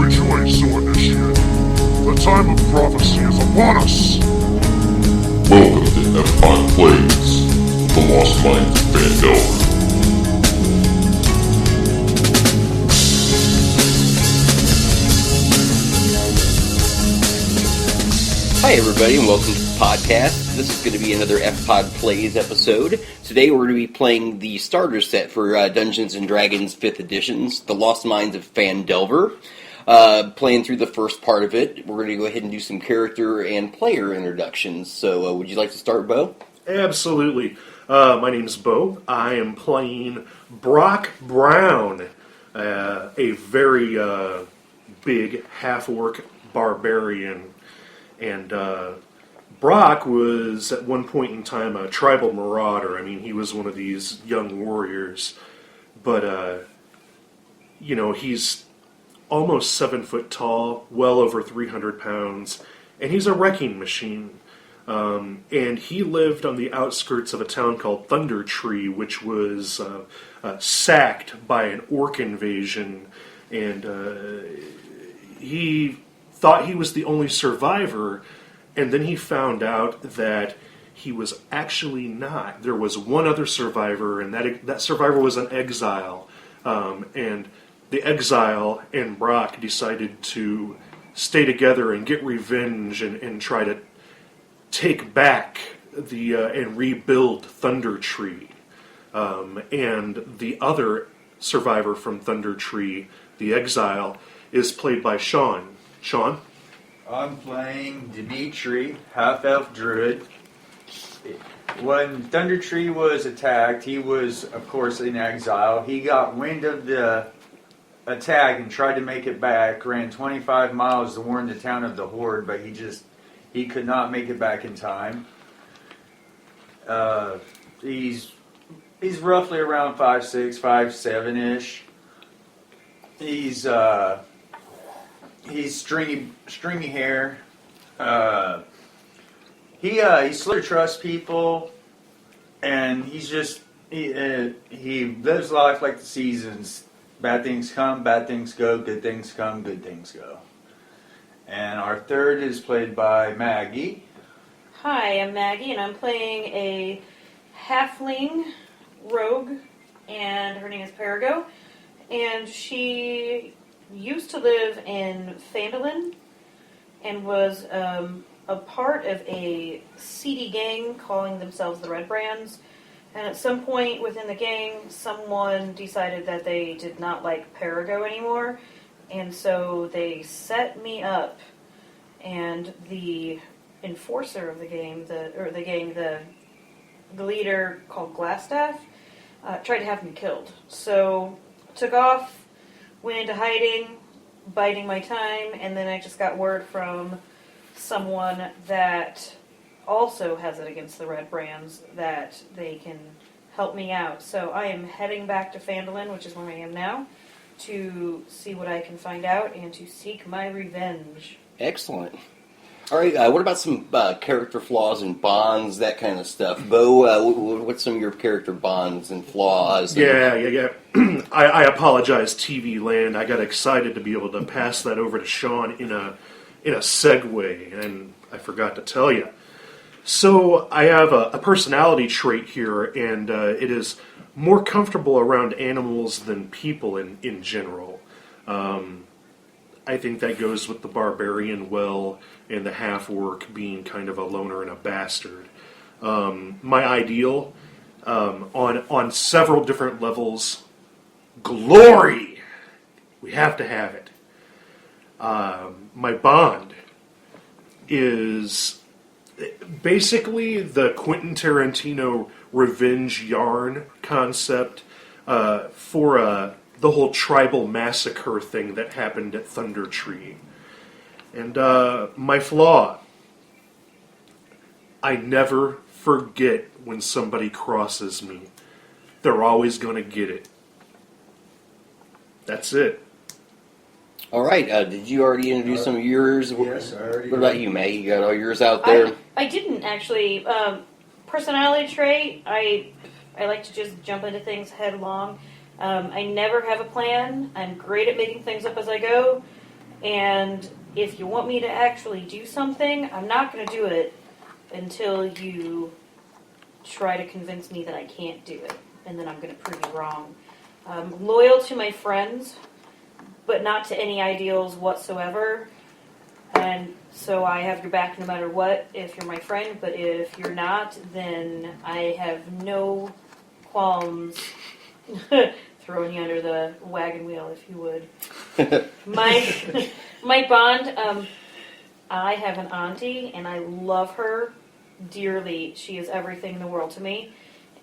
Rejoice, O Initiate. The time of prophecy is upon us. Welcome to FPOD Plays, the Lost Mines of Phandelver. Hi everybody and welcome to the podcast. This is going to be another FPOD Plays episode. Today we're going to be playing the starter set for Dungeons & Dragons 5th Editions, the Lost Mines of Phandelver. Playing through the first part of it, we're going to go ahead and do some character and player introductions. So would you like to start, Bo? Absolutely. My name is Bo. I am playing Broc Brown, a very big half-orc barbarian. And Broc was, at one point in time, a tribal marauder. I mean, he was one of these young warriors. But, he's almost 7 foot tall, well over 300 pounds, and he's a wrecking machine. And he lived on the outskirts of a town called Thunder Tree, which was sacked by an orc invasion. And he thought he was the only survivor, and then he found out that he was actually not. There was one other survivor, and that survivor was an exile. And the exile and Broc decided to stay together and get revenge and try to take back and rebuild Thunder Tree. And the other survivor from Thunder Tree, the exile, is played by Sean. Sean? I'm playing Demetri, half-elf druid. When Thunder Tree was attacked, he was, of course, in exile. He got wind of the attack and tried to make it back, ran 25 miles to warn the town of the horde, but he could not make it back in time. He's roughly around 5'6", 5'7"-ish. He's stringy hair. He sort of trusts people, and he lives life like the seasons. Bad things come, bad things go. Good things come, good things go. And our third is played by Maggie. Hi, I'm Maggie, and I'm playing a halfling rogue, and her name is Perigo, and she used to live in Phandelver and was a part of a seedy gang calling themselves the Red Brands. And at some point within the gang, someone decided that they did not like Perigo anymore, and so they set me up. And the enforcer of the game, the leader called Glassstaff, tried to have me killed. So took off. Went into hiding, biding my time, and then I just got word from someone that also has it against the Red Brands that they can help me out. So I am heading back to Phandelver, which is where I am now, to see what I can find out and to seek my revenge. Excellent. All right, what about some character flaws and bonds, that kind of stuff? Bo, what's some of your character bonds and flaws? Yeah. I apologize, TV land. I got excited to be able to pass that over to Sean in a segue, and I forgot to tell you. So I have a personality trait here, and it is more comfortable around animals than people in general. I think that goes with the barbarian well, and the half-orc being kind of a loner and a bastard. My ideal, on several different levels, glory! We have to have it. My bond is basically the Quentin Tarantino revenge yarn concept for the whole tribal massacre thing that happened at Thunder Tree. And my flaw, I never forget when somebody crosses me. They're always going to get it. That's it. All right, did you already introduce some of yours? Yes, I already What about you, Maggie? You got all yours out there? I didn't actually. Personality trait, I like to just jump into things headlong. I never have a plan. I'm great at making things up as I go. And if you want me to actually do something, I'm not going to do it until you try to convince me that I can't do it. And then I'm going to prove you wrong. I'm loyal to my friends, but not to any ideals whatsoever. And so I have your back no matter what if you're my friend, but if you're not, then I have no qualms throwing you under the wagon wheel, if you would. My bond, I have an auntie, and I love her dearly. She is everything in the world to me.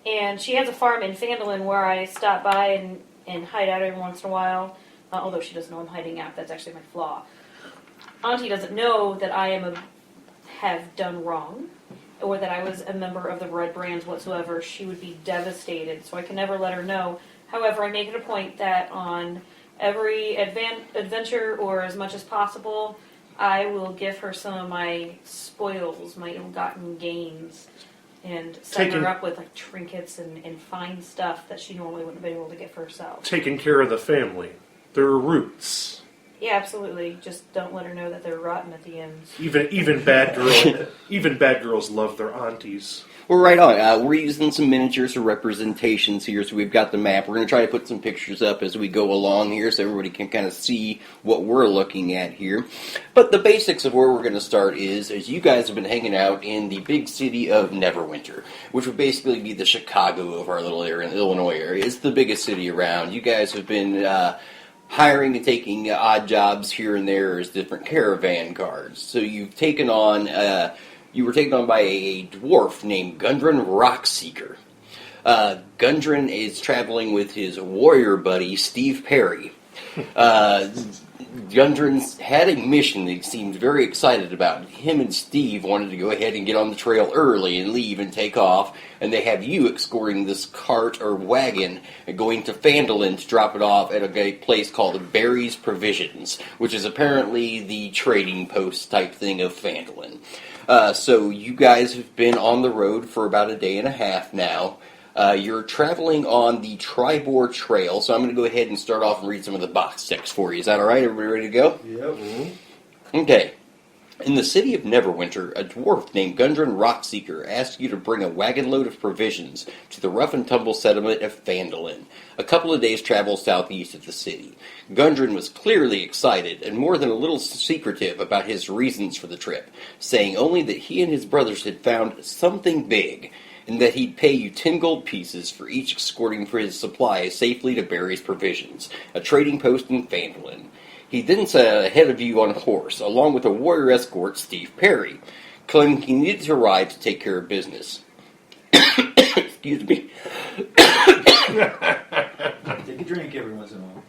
And she has a farm in Phandelver where I stop by and hide out every once in a while. Although she doesn't know I'm hiding out. That's actually my flaw. Auntie doesn't know that I have done wrong, or that I was a member of the Red Brands whatsoever. She would be devastated, so I can never let her know. However, I make it a point that on every adventure, or as much as possible, I will give her some of my spoils, my ill-gotten gains, and set her up with like trinkets and fine stuff that she normally wouldn't be able to get for herself. Taking care of the family. Their roots. Yeah, absolutely. Just don't let her know that they're rotten at the end. Even bad girls love their aunties. Well, right on. We're using some miniatures for representations here, so we've got the map. We're going to try to put some pictures up as we go along here so everybody can kind of see what we're looking at here. But the basics of where we're going to start is you guys have been hanging out in the big city of Neverwinter, which would basically be the Chicago of our little area, Illinois area. It's the biggest city around. You guys have been hiring and taking odd jobs here and there as different caravan guards. So you've taken on... you were taken on by a dwarf named Gundren Rockseeker. Gundren is traveling with his warrior buddy, Steve Perry. Gundren's had a mission that he seems very excited about. Him and Steve wanted to go ahead and get on the trail early and leave and take off, and they have you escorting this cart or wagon and going to Phandelver to drop it off at a place called Barry's Provisions, which is apparently the trading post type thing of Phandelver. So you guys have been on the road for about a day and a half now. You're traveling on the Tribor Trail, so I'm going to go ahead and start off and read some of the box text for you. Is that alright? Everybody ready to go? Yep. Okay. In the city of Neverwinter, a dwarf named Gundren Rockseeker asked you to bring a wagon load of provisions to the rough-and-tumble settlement of Phandelver, a couple of days' travel southeast of the city. Gundren was clearly excited and more than a little secretive about his reasons for the trip, saying only that he and his brothers had found something big, and that he'd pay you 10 gold pieces for each escorting for his supplies safely to Barry's Provisions, a trading post in Phandelver. He then set ahead of you on a horse, along with a warrior escort, Steve Perry, claiming he needed to ride to take care of business. Excuse me. Take a drink every once in a while.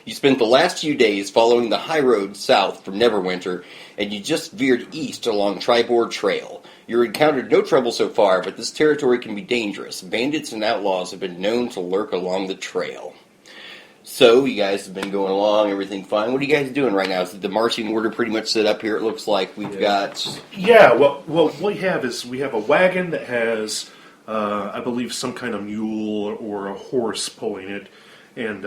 You spent the last few days following the high road south from Neverwinter, and you just veered east along Tribor Trail. You've encountered no trouble so far, but this territory can be dangerous. Bandits and outlaws have been known to lurk along the trail. So, you guys have been going along, everything fine. What are you guys doing right now? Is the marching order pretty much set up here? It looks like we've got... Yeah, well, what we have is we have a wagon that has, I believe, some kind of mule or a horse pulling it, and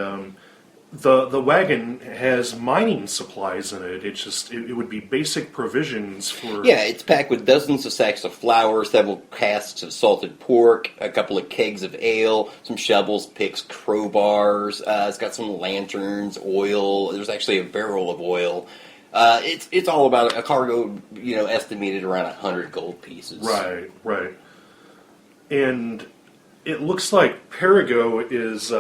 the wagon has mining supplies in it. It's just, it would be basic provisions for... Yeah, it's packed with dozens of sacks of flour, several casks of salted pork, a couple of kegs of ale, some shovels, picks, crowbars. It's got some lanterns, oil. There's actually a barrel of oil. It's all about a cargo, estimated around 100 gold pieces. Right. And it looks like Perigo is...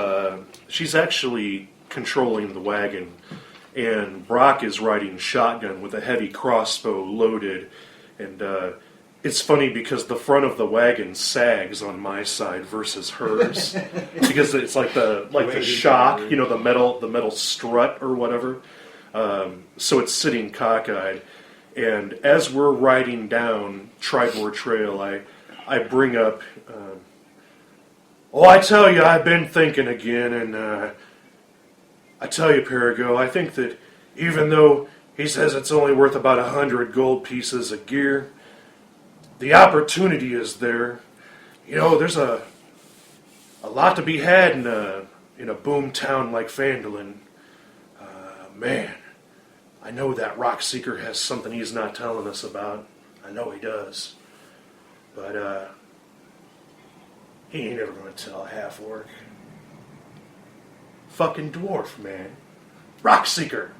she's actually controlling the wagon, and Broc is riding shotgun with a heavy crossbow loaded, and it's funny because the front of the wagon sags on my side versus hers because it's like the shock, the metal strut or whatever. So it's sitting cockeyed, and as we're riding down Tribor Trail, I bring up, I tell you, I've been thinking again, and I tell you, Perigo, I think that even though he says it's only worth about 100 gold pieces of gear, the opportunity is there. There's a lot to be had in a boom town like Phandelver. Man, I know that rock seeker has something he's not telling us about. I know he does. But, he ain't ever gonna tell a half-orc. Fucking dwarf, man. Rock seeker!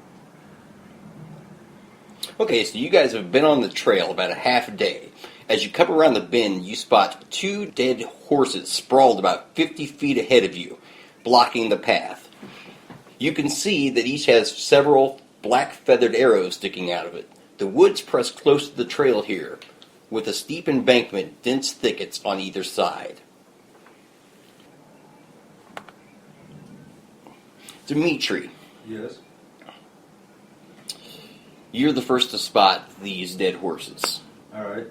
Okay, so you guys have been on the trail about a half a day. As you come around the bend, you spot 2 dead horses sprawled about 50 feet ahead of you, blocking the path. You can see that each has several black feathered arrows sticking out of it. The woods press close to the trail here, with a steep embankment, dense thickets on either side. Demetri, Yes. you're the first to spot these dead horses. Alright.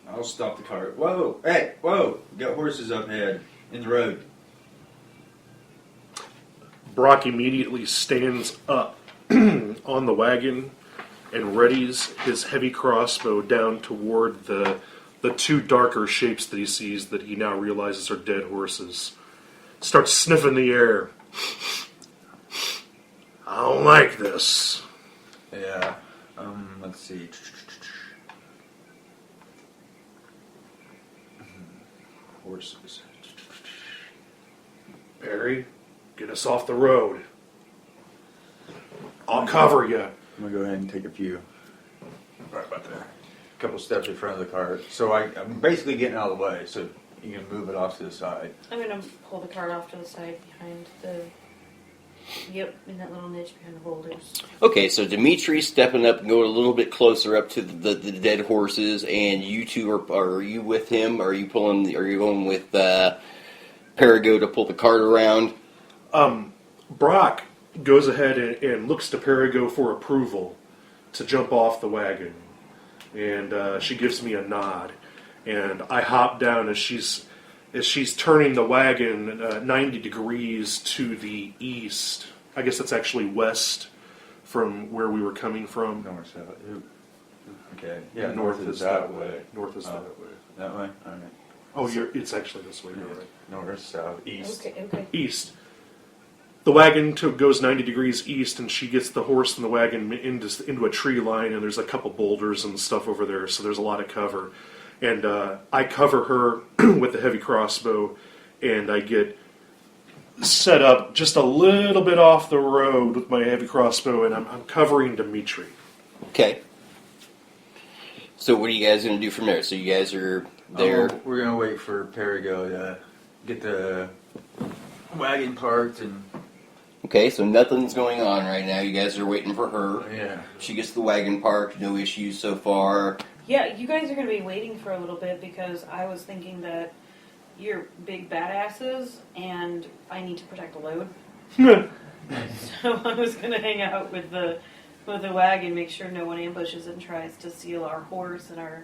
I'll stop the cart. Whoa! Hey! Whoa! We got horses up ahead in the road. Broc immediately stands up on the wagon and readies his heavy crossbow down toward the 2 darker shapes that he sees that he now realizes are dead horses. Starts sniffing the air. I don't like this. Yeah. Let's see. Horses. Perry, get us off the road. I'll cover you. I'm gonna go ahead and take a few. Right about there. A couple steps in front of the cart. So I'm basically getting out of the way, so you can move it off to the side. I'm gonna pull the cart off to the side behind the. Yep, in that little niche behind the boulders. Okay, so Dimitri's stepping up and going a little bit closer up to the dead horses, and you two are you with him? Are you going with Perigo to pull the cart around? Broc goes ahead and looks to Perigo for approval to jump off the wagon. And she gives me a nod. And I hop down as she's turning the wagon 90 degrees to the east. I guess that's actually west from where we were coming from. North, south. Okay. Yeah, North is is that way. North is that way. That way? Alright. Oh, it's actually this way. You're right. North, south, east. Okay. East. The wagon goes 90 degrees east, and she gets the horse and the wagon into a tree line, and there's a couple boulders and stuff over there, so there's a lot of cover. And I cover her with the heavy crossbow, and I get set up just a little bit off the road with my heavy crossbow, and I'm covering Demetri. Okay. So what are you guys going to do from there? So you guys are there. We're gonna wait for Perigo to get the wagon parked and. Okay, so nothing's going on right now. You guys are waiting for her. Yeah. She gets the wagon parked. No issues so far. Yeah, you guys are going to be waiting for a little bit because I was thinking that you're big badasses and I need to protect the load. So I was going to hang out with the wagon, make sure no one ambushes and tries to steal our horse and our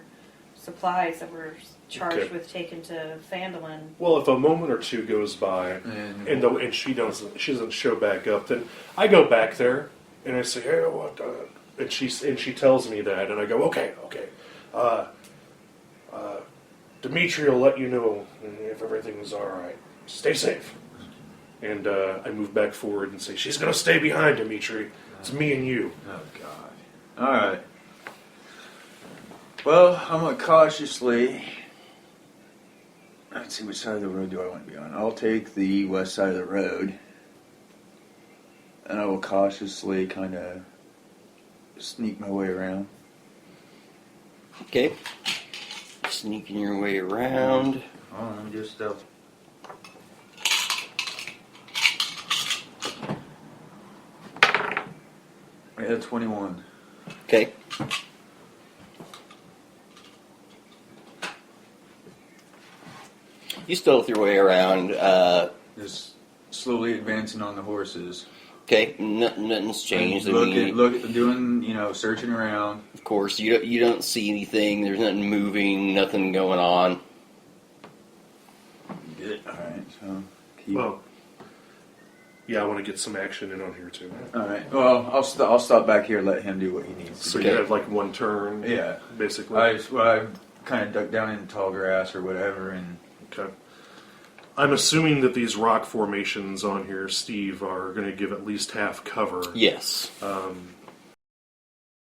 supplies that we're charged with taking to Phandelver. Well, if a moment or two goes by and she doesn't show back up, then I go back there and I say, "Hey, what?" And she tells me that, and I go, "Okay. Demetri will let you know if everything's all right. Stay safe." And I move back forward and say, "She's gonna stay behind, Demetri. It's me and you." Oh God. All right. Well, I'm gonna cautiously. Let's see, which side of the road do I want to be on? I'll take the west side of the road, and I will cautiously kind of sneak my way around. Okay. Sneaking your way around. Oh, I'm just Yeah, 21. Okay. You stealth your way around. Just slowly advancing on the horses. Okay, nothing's changed. Doing, searching around. Of course, you don't see anything. There's nothing moving. Nothing going on. Good. All right. So keep. Well, yeah, I want to get some action in on here too. All right. Well, I'll stop back here and let him do what he needs. So to you do. have like one turn. Yeah. Basically. I kind of ducked down in the tall grass or whatever, and Okay. I'm assuming that these rock formations on here, Steve, are going to give at least half cover. Yes.